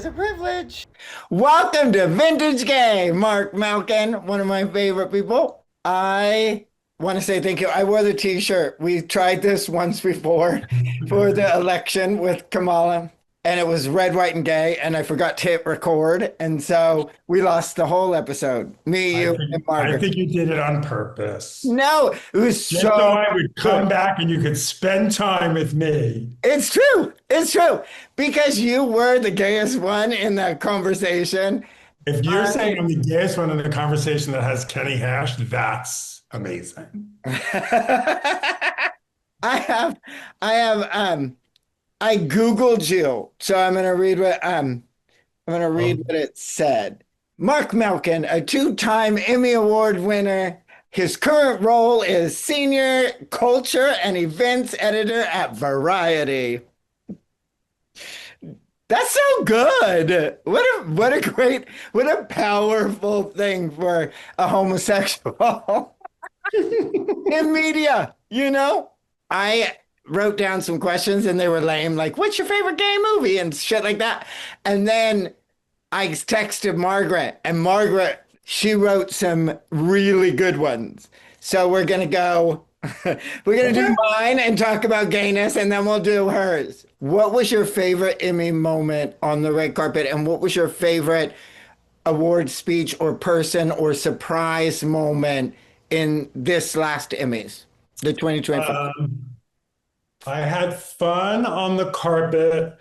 a privilege. Welcome to Vintage Gay, Marc Malkin, one of my favorite people. I want to say thank you. I wore the t-shirt. We tried this once before for the election with Kamala, and it was red, white, and gay, and I forgot to hit record. And so we lost the whole episode. Me, I you, think and I Margaret. think you did it on purpose. No, it was Just so so I would good. come back and you could spend time with me. It's true. It's true. Because you were the gayest one in that conversation. If you're saying I I'm the gayest one in the conversation that has Kenny Hash, that's amazing. I have I Googled you, so I'm gonna read Oh, what it said. Marc Malkin, a two-time Emmy Award winner. His current role is senior culture and events editor at Variety. That's so good. What a powerful thing for a homosexual in media, you know? I wrote down some questions and they were lame, like, what's your favorite gay movie? And shit like that. And then I texted Margaret, and Margaret, she wrote some really good ones. So we're gonna do okay. mine and talk about gayness, and then we'll do hers. What was your favorite Emmy moment on the red carpet, and what was your favorite award speech or person or surprise moment in this last Emmys, the 2025? Um, I had fun on the carpet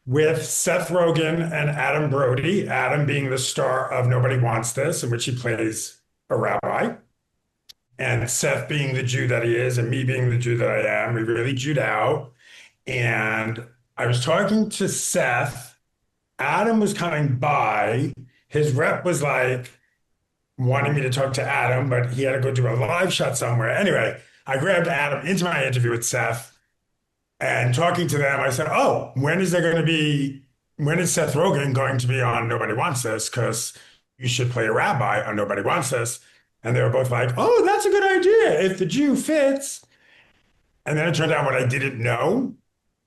with Seth Rogen and Adam Brody, Adam being the star of Nobody Wants This, in which he plays a rabbi, and Seth being the Jew that he is, and me being the Jew that I am. We really Jewed out. And I was talking to Seth. Adam was coming by. His rep was like wanting me to talk to Adam, but he had to go do a live shot somewhere. Anyway, I grabbed Adam into my interview with Seth and talking to them. I said, "Oh, when is Seth Rogen going to be on Nobody Wants This? Because you should play a rabbi on Nobody Wants This." And they were both like, "Oh, that's a good idea if the Jew fits." And then it turned out what I didn't know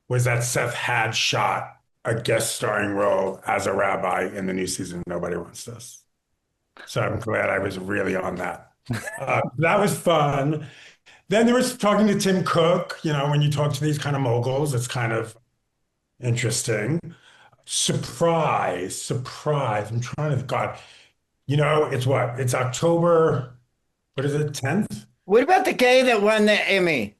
was that Seth had shot a guest starring role as a rabbi in the new season of Nobody Wants This. So I'm glad I was really on that. That was fun. Then there was talking to Tim Cook. You know, when you talk to these kind of moguls, it's kind of interesting. Surprise, surprise. I'm trying to, God, you know, it's what? It's October, what is it, 10th? What about the gay that won the Emmy?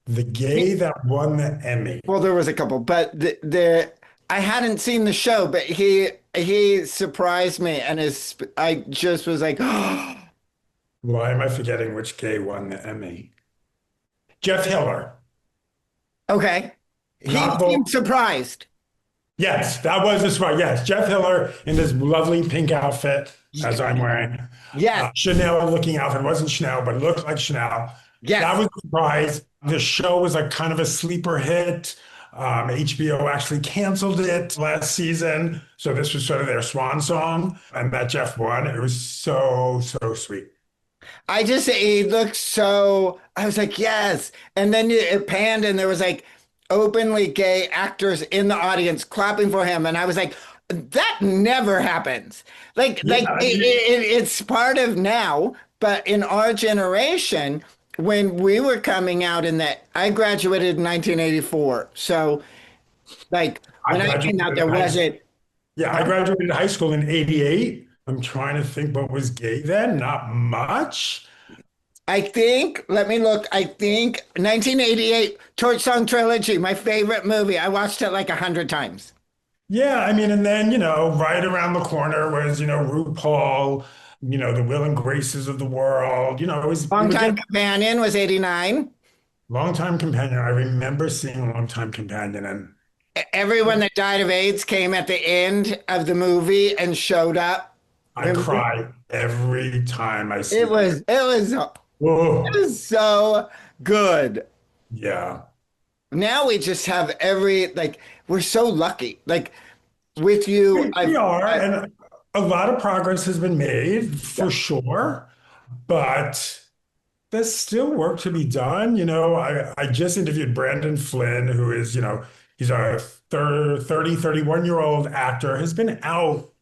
The gay that won the Emmy. Well, there was a couple, but the I hadn't seen the show, but he surprised me, and his I just was like, oh, Why am I forgetting which gay won the Emmy? Jeff Hiller. okay. He Not both. seemed surprised. Yes, that was the spot. Yes, Jeff Hiller in this lovely pink outfit, as I'm wearing. Yes, Chanel looking outfit. It wasn't Chanel, but it looked like Chanel. That yes. was a surprise. The show was like kind of a sleeper hit. HBO actually canceled it last season. So this was sort of their swan song. And that Jeff won. It was so, so sweet. He looked so. I was like, yes. And then it panned, and there was like openly gay actors in the audience clapping for him, and I was like, that never happens. Yeah, It's part of now, but in our generation, when we were coming out in that, I graduated in 1984, so like I when I came out, graduated there high wasn't. Yeah, I graduated high school in 88. I'm trying to think what was gay then. Not much. I think, let me look. I think 1988 Torch Song Trilogy, my favorite movie. I watched it like 100 times. Yeah, I mean, and then, right around the corner was, RuPaul, the Will and Graces of the world. It was Longtime getting Companion was 89. Longtime Companion. I remember seeing Longtime Companion and Everyone that died of AIDS came at the end of the movie and showed up. I cry every time I see It that. was it was it Oh, was so good. yeah. Now we just have every like we're so lucky. Like with you, We are, I and a lot of progress has been made yeah. for sure, but there's still work to be done. I just interviewed Brandon Flynn, who is, He's a 30, 31-year-old actor, has been out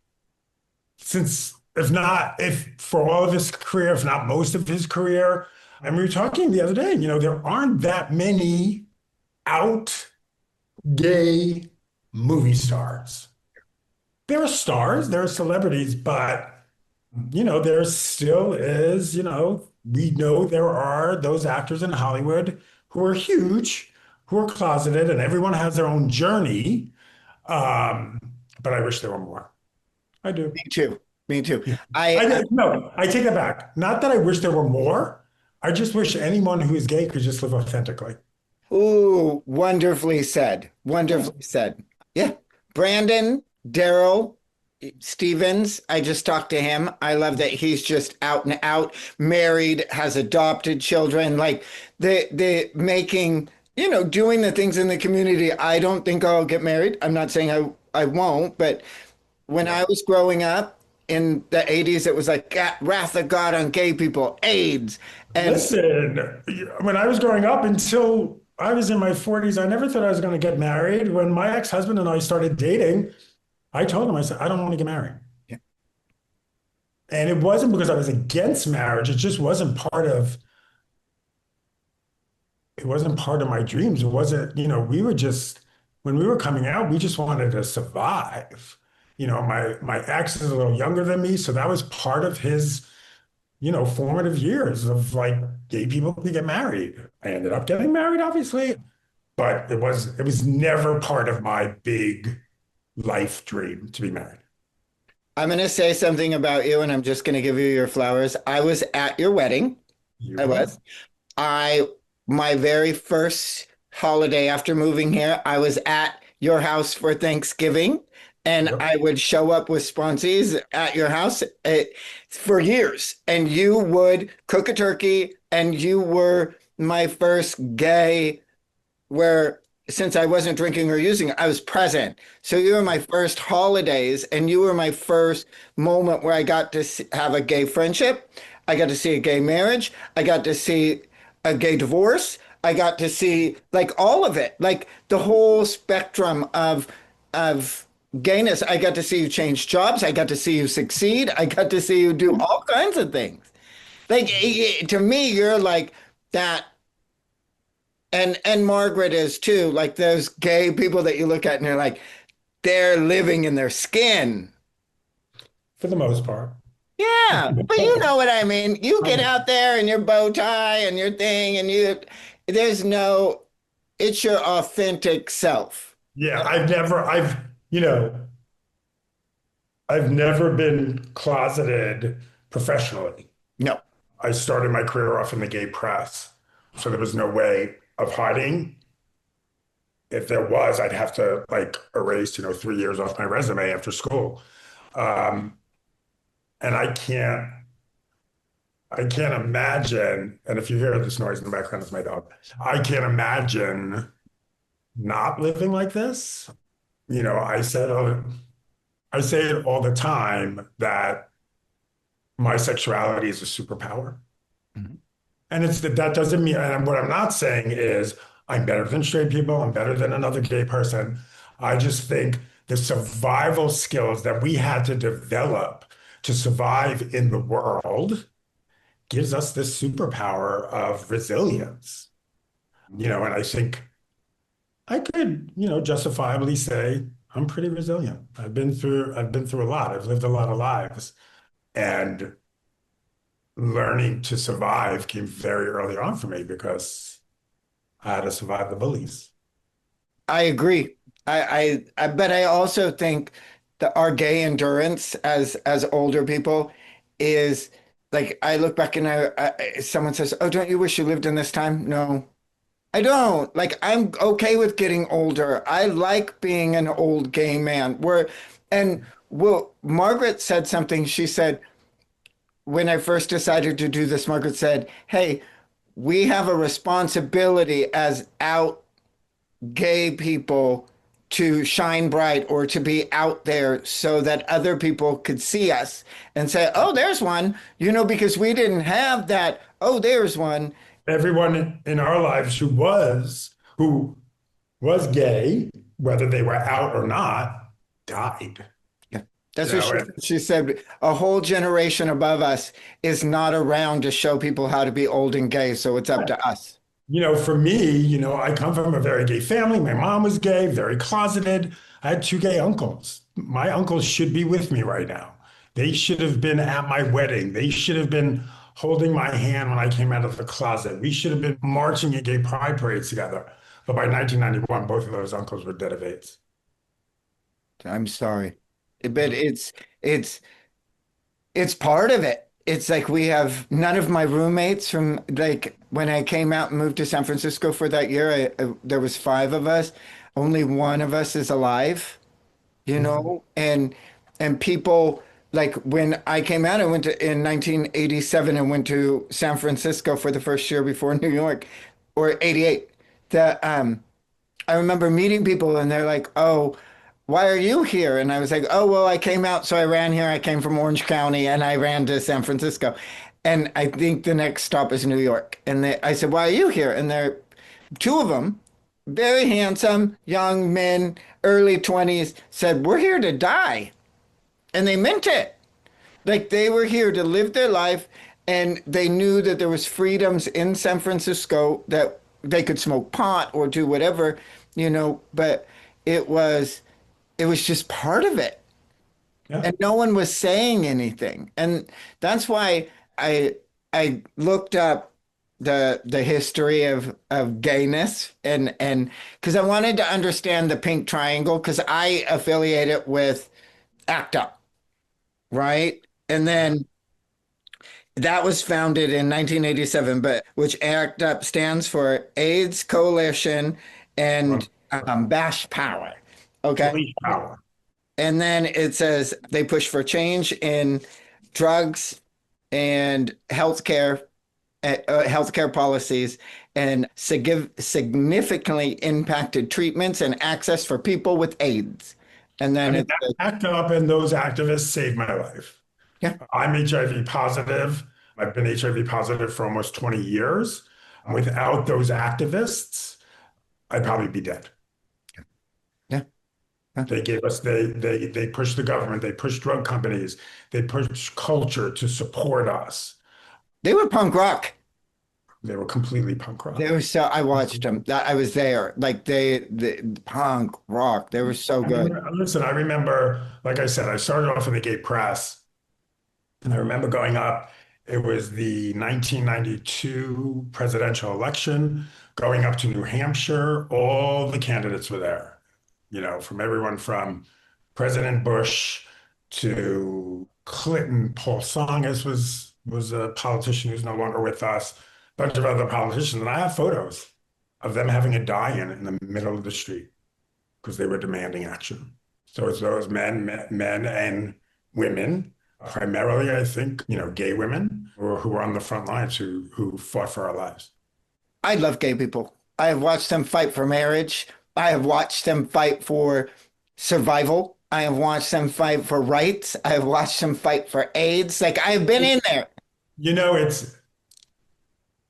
since, if not, if for all of his career, if not most of his career. And we were talking the other day, there aren't that many out gay movie stars. There are stars, there are celebrities, but there still is, we know there are those actors in Hollywood who are huge, who are closeted, and everyone has their own journey. Um, but I wish there were more. I do. Me too. Me too. Yeah. I No, I take that back. Not that I wish there were more. I just wish anyone who is gay could just live authentically. Ooh, wonderfully said. Yeah. Wonderfully said. Yeah. Brandon, Daryl, Stevens, I just talked to him. I love that he's just out and out, married, has adopted children, like the making, doing the things in the community. I don't think I'll get married. I'm not saying I won't, but when Yeah. I was growing up in the 80s, it was like wrath of God on gay people, AIDS. And Listen, when I was growing up until I was in my 40s, I never thought I was going to get married. When my ex-husband and I started dating, I told him, I said, I don't want to get married. And it wasn't because I was against marriage. It wasn't part of my dreams. It wasn't, when we were coming out, we just wanted to survive. My ex is a little younger than me, so that was part of his, formative years of like gay people to get married. I ended up getting married, obviously, but it was never part of my big life dream to be married. I'm going to say something about you, and I'm just going to give you your flowers. I was at your wedding. You I were? was. I, my very first holiday after moving here, I was at your house for Thanksgiving, and Yep. I would show up with sponsees at your house for years. And you would cook a turkey, and you were my first gay where since I wasn't drinking or using, I was present. So you were my first holidays, and you were my first moment where I got to have a gay friendship. I got to see a gay marriage. I got to see a gay divorce. I got to see like all of it, like the whole spectrum of gayness. I got to see you change jobs. I got to see you succeed. I got to see you do all kinds of things. Like to me, you're like that and Margaret is too, like those gay people that you look at and you're like, they're living in their skin. For the most part. Yeah, but you know what I mean. You get Um, out there in your bow tie and your thing, and there's no, it's your authentic self. yeah, I've never been closeted professionally. No, I started my career off in the gay press, so there was no way of hiding. If there was, I'd have to like erase, 3 years off my resume after school. Um, and I can't imagine, and if you hear this noise in the background, it's my dog. I can't imagine not living like this. You know, I said, I say it all the time that my sexuality is a superpower. Mhm. And that doesn't mean, and what I'm not saying is I'm better than straight people, I'm better than another gay person. I just think the survival skills that we had to develop to survive in the world gives us this superpower of resilience. And I think I could, justifiably say I'm pretty resilient. I've been through a lot. I've lived a lot of lives. And learning to survive came very early on for me because I had to survive the bullies. I agree. But I also think that our gay endurance as older people is like I look back and someone says, "Oh, don't you wish you lived in this time?" No, I don't. Like I'm okay with getting older. I like being an old gay man. And well, Margaret said something. She said, when I first decided to do this, Margaret said, "Hey, we have a responsibility as out gay people to shine bright or to be out there so that other people could see us and say, oh, there's one, because we didn't have that. Oh, there's one. Everyone in our lives who was gay, whether they were out or not, died. Yeah. That's You what know, and she said. A whole generation above us is not around to show people how to be old and gay, so it's up to us. for me, I come from a very gay family. My mom was gay, very closeted. I had two gay uncles. My uncles should be with me right now. They should have been at my wedding. They should have been holding my hand when I came out of the closet. We should have been marching at gay pride parades together. But by 1991, both of those uncles were dead of AIDS. I'm sorry. But it's it's part of it. It's like we have none of my roommates from like when I came out and moved to San Francisco for that year, there was five of us. Only one of us is alive, you Mhm. know? And people like when I came out, I went to in 1987 and went to San Francisco for the first year before New York or 88. The I remember meeting people and they're like, "Oh, why are you here?" And I was like, "Oh, well, I came out, so I ran here. I came from Orange County and I ran to San Francisco." And I think the next stop is New York. And I said, "Why are you here?" And they're two of them, very handsome young men, early 20s, said, "We're here to die." And they meant it. Like they were here to live their life and they knew that there was freedoms in San Francisco that they could smoke pot or do whatever, but it was it was just part of it. Yeah. And no one was saying anything. And that's why I I looked up the history of gayness and because I wanted to understand the pink triangle because I affiliate it with ACT UP, right? And then that was founded in 1987, but which ACT UP stands for AIDS Coalition and Bash Power. Okay. Police power. And then it says they push for change in drugs and healthcare policies, and significantly impacted treatments and access for people with AIDS. And I then mean, it's ACT UP and those activists saved my life. yeah, I'm HIV positive. I've been HIV positive for almost 20 years. Without those activists, I'd probably be dead. yeah. Huh. They pushed the government, they pushed drug companies, they pushed culture to support us. They were punk rock. They were completely punk They rock. were so I watched them. I was there. Like the punk rock. They were so I mean, good. listen, I remember, like I said, I started off in the gay press. And I remember going up, it was the 1992 presidential election, going up to New Hampshire. All the candidates were there, from everyone from President Bush to Clinton. Paul Tsongas was a politician who's no longer with us, a bunch of other politicians. And I have photos of them having a die-in the middle of the street because they were demanding action. So it's those men and women, primarily, I think, gay women who were on the front lines who fought for our lives. I love gay people. I have watched them fight for marriage. I have watched them fight for survival. I have watched them fight for rights. I have watched them fight for AIDS. Like I have been in there. It's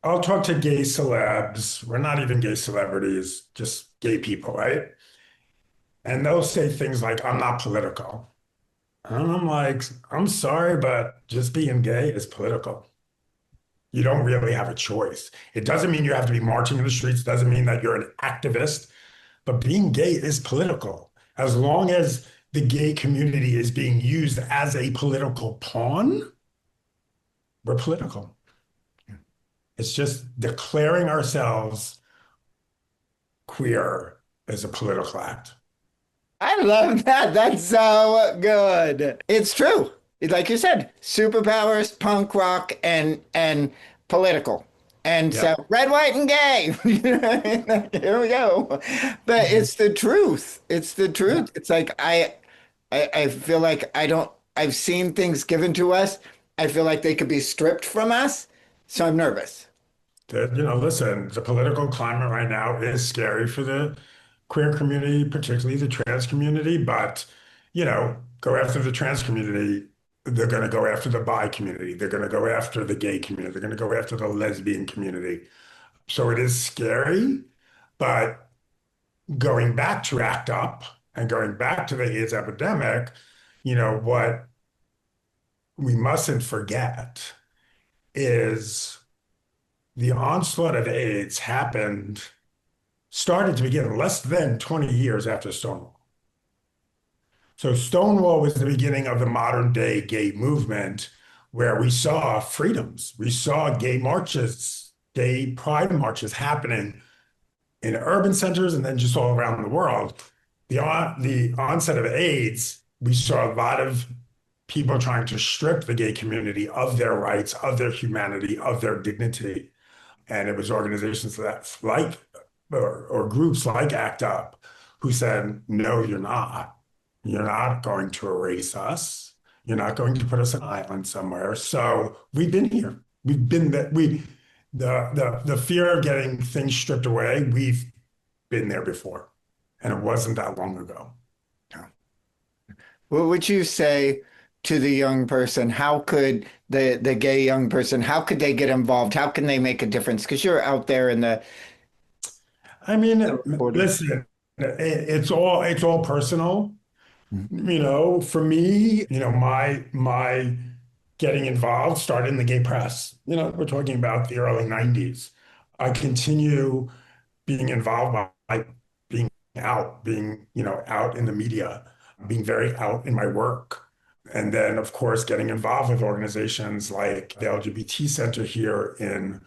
I'll talk to gay celebs. We're not even gay celebrities, just gay people, right? And they'll say things like, I'm not political. And I'm like, I'm sorry, but just being gay is political. You don't really have a choice. It doesn't mean you have to be marching in the streets, doesn't mean that you're an activist, but being gay is political. As long as the gay community is being used as a political pawn, we're political. It's just declaring ourselves queer as a political act. I love that. That's so good. It's true. Like you said, superpowers, punk rock, and political. And Yeah. so red, white, and gay. Here we go. But it's the truth. It's the Yeah. truth. It's like I feel like I've seen things given to us. I feel like they could be stripped from us. So I'm nervous. Listen, the political climate right now is scary for the queer community, particularly the trans community, but, go after the trans community, they're going to go after the bi community, they're going to go after the gay community, they're going to go after the lesbian community. So it is scary, but going back to ACT UP and going back to the AIDS epidemic, what we mustn't forget is the onslaught of AIDS started to begin less than 20 years after Stonewall. So Stonewall was the beginning of the modern day gay movement where we saw freedoms. We saw gay marches, gay pride marches happening in urban centers and then just all around the world. The onset of AIDS, we saw a lot of people trying to strip the gay community of their rights, of their humanity, of their dignity. And it was organizations that like or groups like ACT UP who said, no, you're not. You're not going to erase us. You're not going to put us on an island somewhere. So we've been here. We've been that we the fear of getting things stripped away, we've been there before. And it wasn't that long ago. What would you say to the young person? How could the gay young person, how could they get involved? How can they make a difference? Because you're out there in I mean, the 40s. listen, it's all personal. For me, my getting involved started in the gay press. We're talking about the early 90s. I continue being involved by being out in the media, being very out in my work. And then, of course, getting involved with organizations like the LGBT Center here in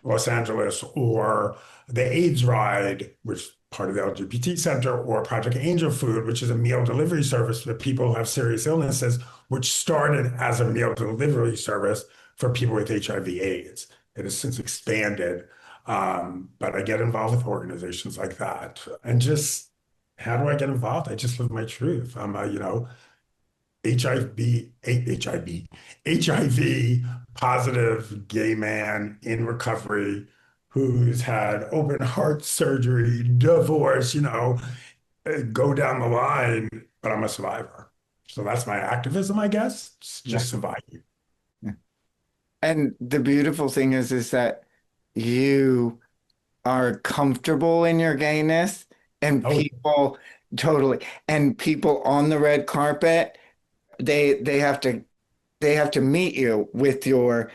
Los Angeles or the AIDS Ride, which is part of the LGBT Center, or Project Angel Food, which is a meal delivery service for people who have serious illnesses, which started as a meal delivery service for people with HIV/AIDS. It has since expanded. But I get involved with organizations like that. And just how do I get involved? I just live my truth. I'm a, HIV, HIV positive gay man in recovery who's had open heart surgery, divorce, go down the line, but I'm a survivor. So that's my activism, I guess. It's Yeah. just surviving. Yeah. And the beautiful thing is that you are comfortable in your gayness and Oh, people totally and people on the red carpet, they have to meet you with your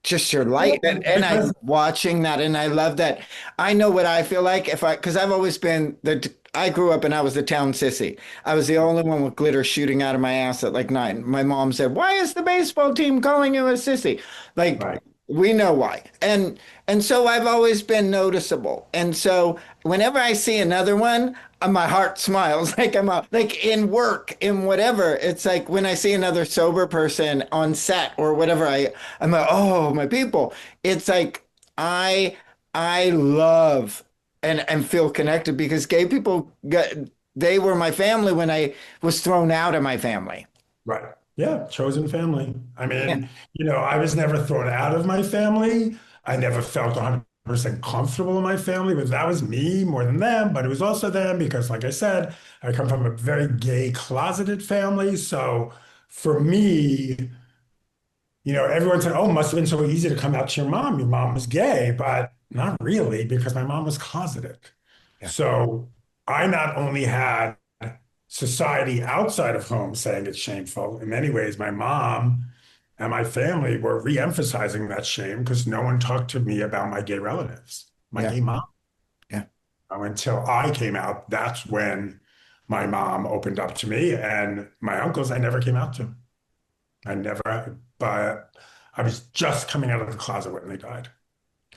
just your light and I because watching that and I love that. I know what I feel like if I because I've always been I grew up and I was the town sissy. I was the only one with glitter shooting out of my ass at like 9. My mom said, "Why is the baseball team calling you a sissy?" Like right, we know why. And so I've always been noticeable. And so whenever I see another one, my heart smiles like like in work, in whatever. It's like when I see another sober person on set or whatever, I'm like, oh, my people. It's like I I love and feel connected because gay people they were my family when I was thrown out of my family. right. Yeah, chosen family. I Yeah. mean, I was never thrown out of my family. I never felt 100% comfortable in my family, but that was me more than them. But it was also them because, like I said, I come from a very gay, closeted family. So for me, everyone said, "Oh, it must have been so easy to come out to your mom. Your mom was gay," but not really because my mom was closeted. Yeah. So I not only had society outside of home saying it's shameful, in many ways, my mom and my family were re-emphasizing that shame because no one talked to me about my gay relatives, my Yeah. gay mom. Yeah. Until I came out, that's when my mom opened up to me, and my uncles I never came out to. I never, but I was just coming out of the closet when they died.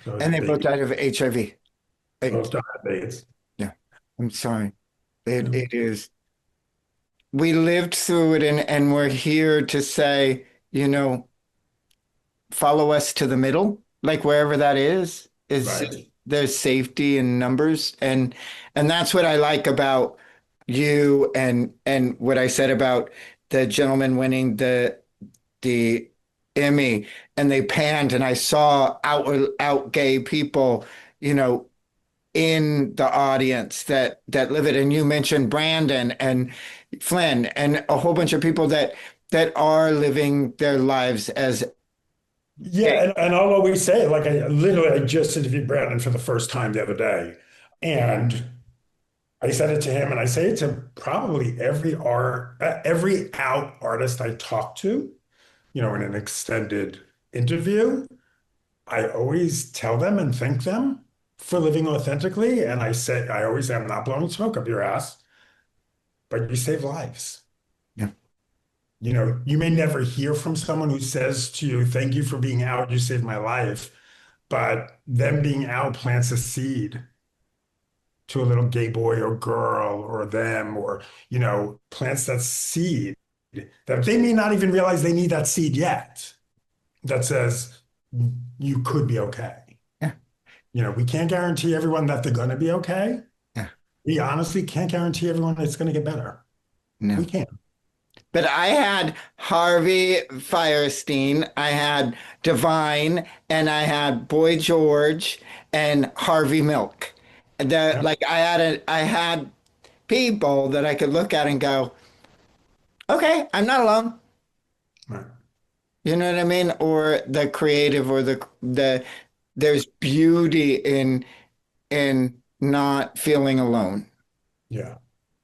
Those And they both babies, died of HIV. both died of AIDS. Yeah. I'm sorry. It Yeah. it is we lived through it and we're here to say, you know, follow us to the middle, like wherever that is Right. there's safety in numbers and that's what I like about you and what I said about the gentleman winning the Emmy and they panned and I saw out gay people, you know, in the audience that live it. And you mentioned Brandon and Flynn and a whole bunch of people that are living their lives as Yeah, gay. and I'll always say, like, I just interviewed Brandon for the first time the other day, and I said it to him, and I say it to probably every out artist I talk to, in an extended interview. I always tell them and thank them for living authentically. And I always say, I'm not blowing smoke up your ass, but you save lives. Yeah. You may never hear from someone who says to you, thank you for being out, you saved my life. But them being out plants a seed to a little gay boy or girl or them, or, plants that seed that they may not even realize they need that seed yet, that says, you could be okay. Yeah. We can't guarantee everyone that they're going to be okay. Yeah. We honestly can't guarantee everyone it's going to get better. No. We can't. But I had Harvey Firestein, I had Divine, and I had Boy George and Harvey Milk. Yeah. Like I had people that I could look at and go, okay, I'm not alone. Right. You know what I mean? Or the creative or there's beauty in not feeling alone. Yeah.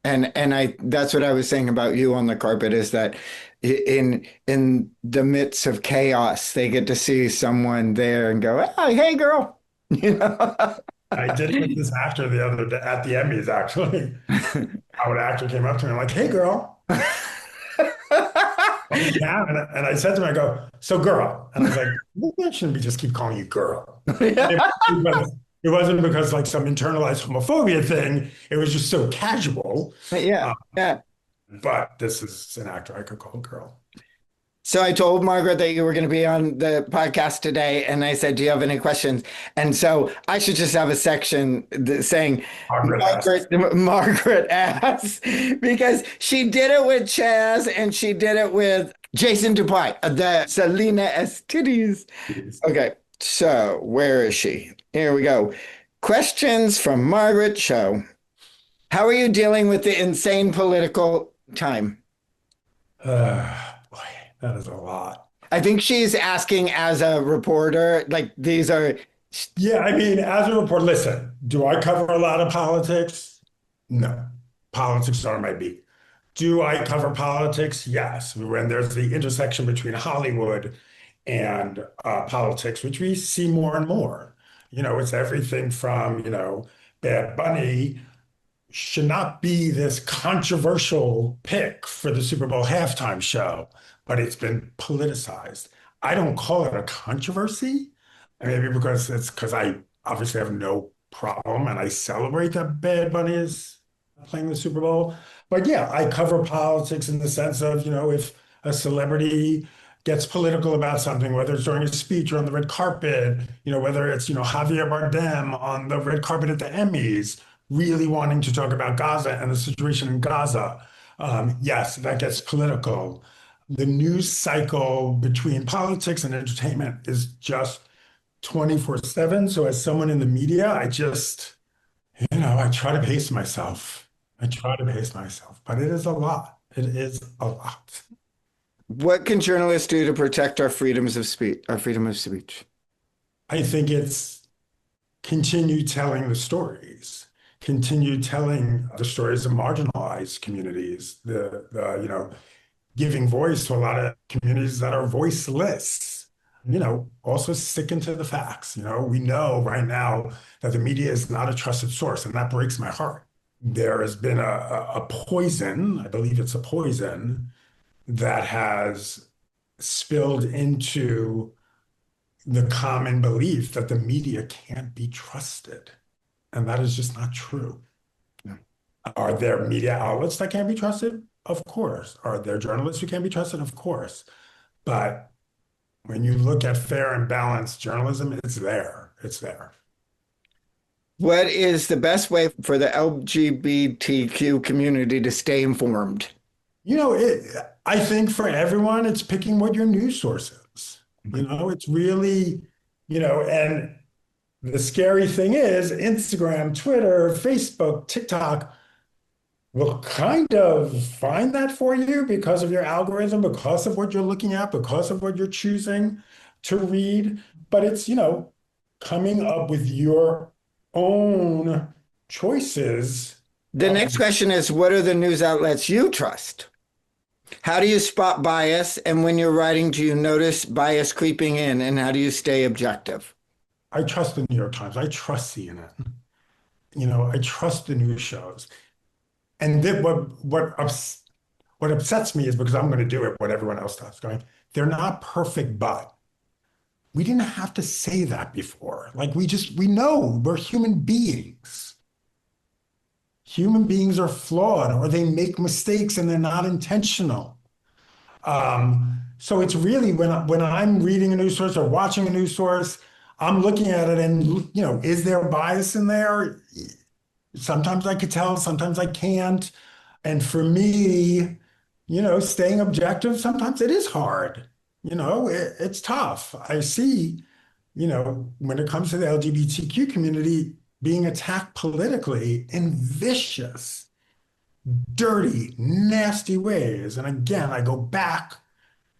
And I that's what I was saying about you on the carpet is that in the midst of chaos, they get to see someone there and go, "Oh, hey, girl," you know. I did it with this actor the other day at the Emmys, actually. How an actor came up to me and like, hey, girl. Yeah. And I said to him, I go, so girl. And I was like, maybe I shouldn't be just keep calling you girl. And it wasn't because like some internalized homophobia thing. It was just so casual. Yeah, Uh, yeah. but this is an actor I could call girl. So I told Margaret that you were going to be on the podcast today, and I said, "Do you have any questions?" And so I should just have a section saying, Margaret asks. Margaret asks," because she did it with Chaz and she did it with Jason Dupuy, the Selena Estides. Okay, so where is she? Here we go. Questions from Margaret Show. How are you dealing with the insane political time? Boy, that is a lot. I think she's asking as a reporter, like these are, Yeah, I mean, as a reporter, listen, do I cover a lot of politics? No. Politics are my beat. Do I cover politics? Yes. When there's the intersection between Hollywood and politics, which we see more and more. It's everything from, Bad Bunny should not be this controversial pick for the Super Bowl halftime show, but it's been politicized. I don't call it a controversy, maybe because I obviously have no problem and I celebrate that Bad Bunny is playing the Super Bowl. But yeah, I cover politics in the sense of, if a celebrity gets political about something, whether it's during a speech or on the red carpet, whether it's, Javier Bardem on the red carpet at the Emmys, really wanting to talk about Gaza and the situation in Gaza. Yes, that gets political. The news cycle between politics and entertainment is just 24/7. So as someone in the media, I try to pace myself. I try to pace myself, but it is a lot. It is a lot. what can journalists do to protect our freedoms of speech, our freedom of speech? I think it's continue telling the stories, continue telling the stories of marginalized communities, giving voice to a lot of communities that are voiceless. Also sticking to the facts. We know right now that the media is not a trusted source, and that breaks my heart. There has been a poison, I believe it's a poison, that has spilled into the common belief that the media can't be trusted. And that is just not true. Yeah. Are there media outlets that can't be trusted? Of course. Are there journalists who can't be trusted? Of course. But when you look at fair and balanced journalism, it's there. It's there. What is the best way for the LGBTQ community to stay informed? I think for everyone, it's picking what your news source is. It's really, and the scary thing is Instagram, Twitter, Facebook, TikTok will kind of find that for you because of your algorithm, because of what you're looking at, because of what you're choosing to read. But it's, coming up with your own choices The next question is, what are the news outlets you trust? How do you spot bias? And when you're writing, do you notice bias creeping in? And how do you stay objective? I trust the New York Times. I trust CNN. I trust the news shows. And then what upsets me is because I'm going to do it, what everyone else does, going, they're not perfect, but we didn't have to say that before. Like we know we're human beings. Human beings are flawed or they make mistakes and they're not intentional. So it's really when I'm reading a news source or watching a news source, I'm looking at it and, is there bias in there? Sometimes I could tell, sometimes I can't. And for me, staying objective, sometimes it is hard. It's tough. I see, when it comes to the LGBTQ community being attacked politically in vicious, dirty, nasty ways. And again, I go back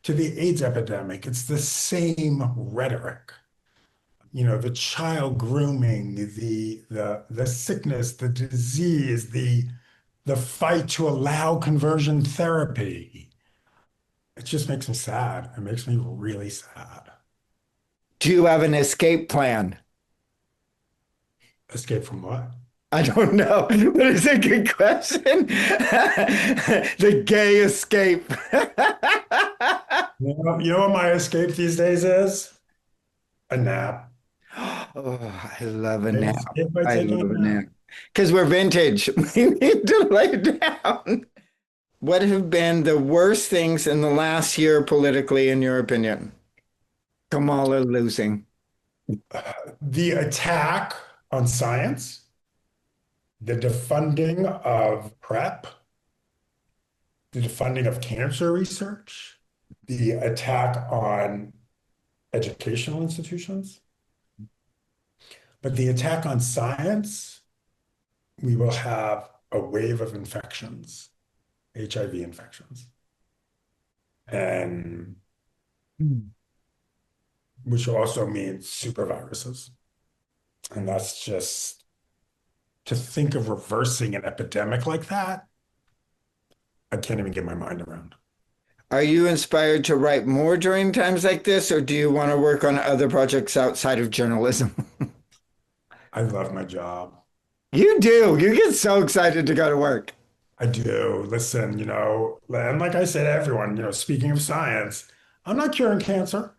to the AIDS epidemic. It's the same rhetoric. The child grooming, the sickness, the disease, the fight to allow conversion therapy. It just makes me sad. It makes me really sad. Do you have an escape plan? Escape from what? I don't know, but it's a good question. The gay escape. You know what my escape these days is? A nap. Oh, I love a I nap. escape by I taking a love a nap. nap. Because we're vintage. We need to lay down. What have been the worst things in the last year politically, in your opinion? Kamala losing. The attack on science, the defunding of PrEP, the defunding of cancer research, the attack on educational institutions. But the attack on science, we will have a wave of infections, HIV infections, and which also means super viruses. And that's just to think of reversing an epidemic like that, I can't even get my mind around. Are you inspired to write more during times like this, or do you want to work on other projects outside of journalism? I love my job. You do. You get so excited to go to work. I do. Listen, and like I said to everyone, speaking of science, I'm not curing cancer.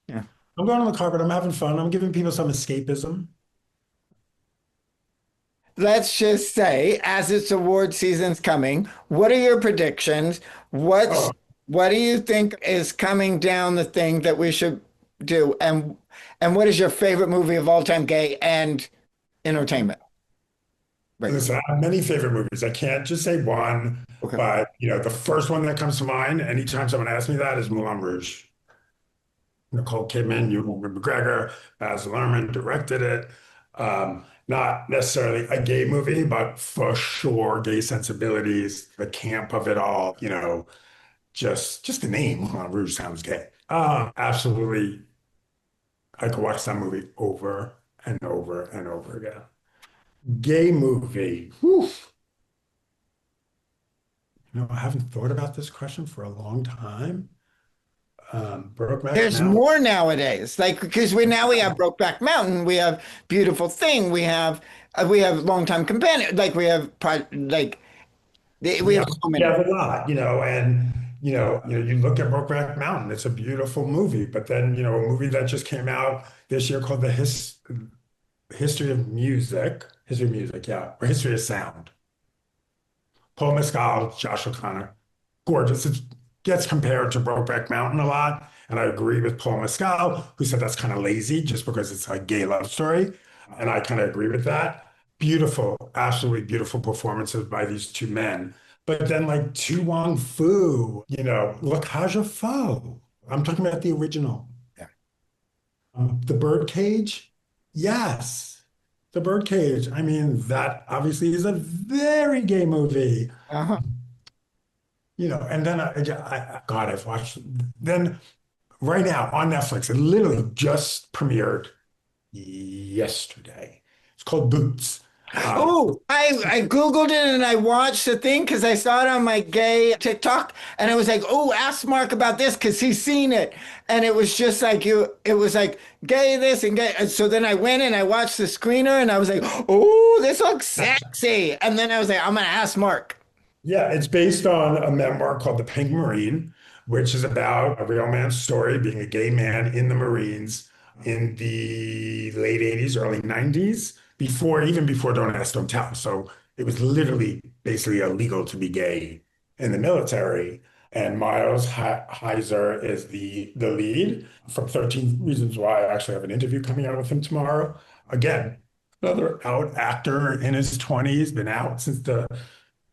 Yeah. I'm going on the carpet. I'm having fun. I'm giving people some escapism. Let's just say, as it's award season's coming, what are your predictions? What's Oh, what do you think is coming down the thing that we should do? And what is your favorite movie of all time, gay and entertainment? Right. listen, I have many favorite movies. I can't just say one, Okay. but the first one that comes to mind anytime someone asks me that is Moulin Rouge. Nicole Kidman, Ewan McGregor, Baz Luhrmann directed it. Not necessarily a gay movie, but for sure gay sensibilities, the camp of it all, just the name Moulin Rouge sounds gay. Absolutely, I could watch that movie over and over and over again. Gay movie. Whew. I haven't thought about this question for a long time. Brokeback There's Mountain. more nowadays, like because we have Brokeback Mountain, we have Beautiful Thing, we have Longtime Companion, like we have Yeah, so you many. have a lot, and you look at Brokeback Mountain, it's a beautiful movie, but then, a movie that just came out this year called History of Music, yeah, or History of Sound. Paul Mescal, Josh O'Connor, gorgeous. It gets compared to Brokeback Mountain a lot, and I agree with Paul Mescal, who said that's kind of lazy just because it's a gay love story, and I kind of agree with that. Beautiful, absolutely beautiful performances by these two men. But then like Tu Wong Fu, La Cage aux Folles. I'm talking about the original. Yeah. The Birdcage, yes. The Birdcage. I mean, that obviously is a very gay movie. Uh-huh. And then God, I've watched. Then right now on Netflix, it literally just premiered yesterday. It's called Boots. Oh, I Googled it and I watched the thing because I saw it on my gay TikTok and I was like, oh, ask Mark about this because he's seen it. And it was just like it was like gay this and gay. And so then I went and I watched the screener and I was like, oh, this looks sexy. And then I was like, I'm gonna ask Mark. Yeah, it's based on a memoir called The Pink Marine, which is about a real man's story being a gay man in the Marines in the late 80s, early 90s, even before Don't Ask, Don't Tell. So it was literally basically illegal to be gay in the military. And Miles Heiser is the lead from 13 Reasons Why. I actually have an interview coming out with him tomorrow. Again, another out actor in his 20s, been out since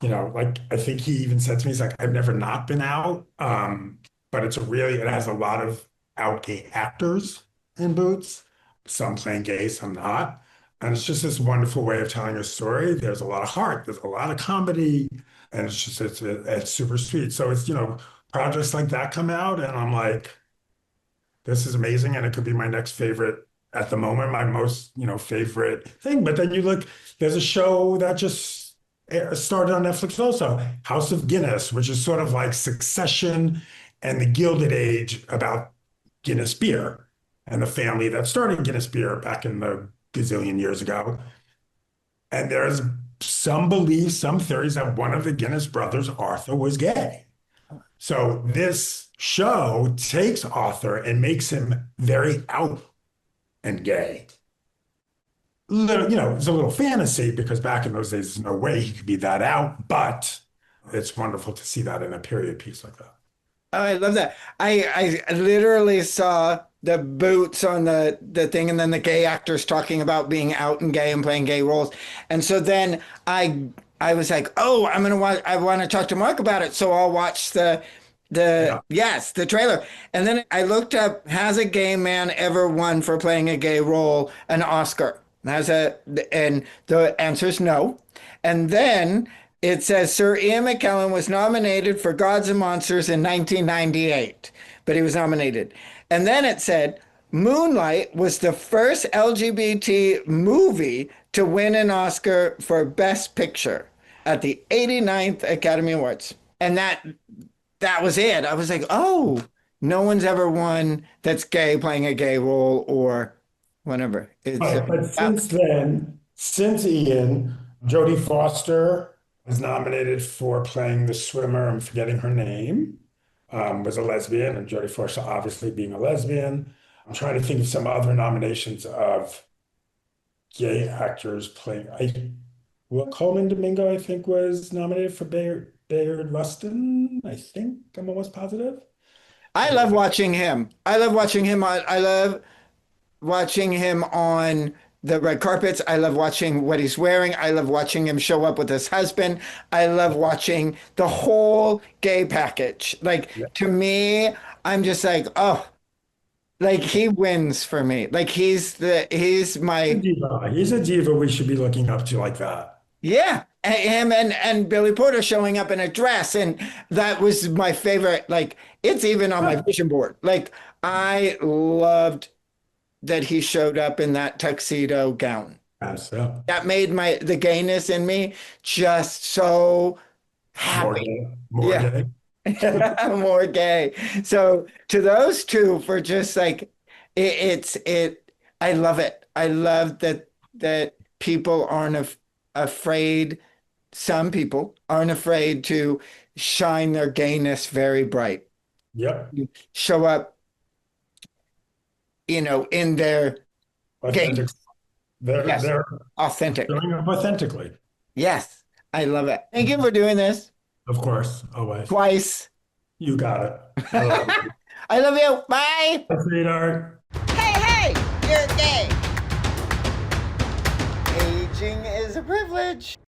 like I think he even said to me, he's like, I've never not been out. But it has a lot of out gay actors in Boots, some playing gay, some not. And it's just this wonderful way of telling a story. There's a lot of heart, there's a lot of comedy, and it's super sweet. So projects like that come out, and I'm like, this is amazing, and it could be my next favorite at the moment, my most, favorite thing. But then you look, there's a show that just started on Netflix also, House of Guinness, which is sort of like Succession and the Gilded Age about Guinness beer and the family that started Guinness beer back in the gazillion years ago. And there's some beliefs, some theories that one of the Guinness brothers, Arthur, was gay. So this show takes Arthur and makes him very out and gay. It's a little fantasy because back in those days, there's no way he could be that out, but it's wonderful to see that in a period piece like that. Oh, I love that. I literally saw the boots on the thing and then the gay actors talking about being out and gay and playing gay roles. And so then I was like, "Oh, I want to talk to Mark about it." So I'll watch Yeah. the trailer. And then I looked up, has a gay man ever won for playing a gay role an Oscar? And the answer is no. And then it says Sir Ian McKellen was nominated for Gods and Monsters in 1998, but he was nominated. And then it said Moonlight was the first LGBT movie to win an Oscar for Best Picture at the 89th Academy Awards. And that was it. I was like, oh, no one's ever won that's gay playing a gay role or whatever. But since then, since Ian, Jodie Foster was nominated for playing the swimmer. I'm forgetting her name. Was a lesbian, and Jodie Foster obviously being a lesbian. I'm trying to think of some other nominations of gay actors playing. Coleman Domingo, I think, was nominated for Bayard Rustin. I think I'm almost positive. I love watching him. I love watching him on, I love watching him on the red carpets. I love watching what he's wearing. I love watching him show up with his husband. I love watching the whole gay package. Yeah. Like to me, I'm just like, oh, like he wins for me. Like he's He's a my diva. He's a diva we should be looking up to like that. yeah. Him and Billy Porter showing up in a dress, and that was my favorite. Like it's even on my vision board. Like I loved that he showed up in that tuxedo gown. Yes, yeah. That made the gayness in me just so More happy. gay. More Yeah, gay. more gay. So to those two for just like I love it. I love that people aren't afraid. Some people aren't afraid to shine their gayness very bright. Yep. Show up, in their gay. Authentic. They're Yes, they're authentic. showing up authentically. Yes, I love it. Thank you for doing this Of course, always. twice. You got it. I love it. I love you. Bye. Sweetheart. Hey, hey, you're gay. Aging is a privilege.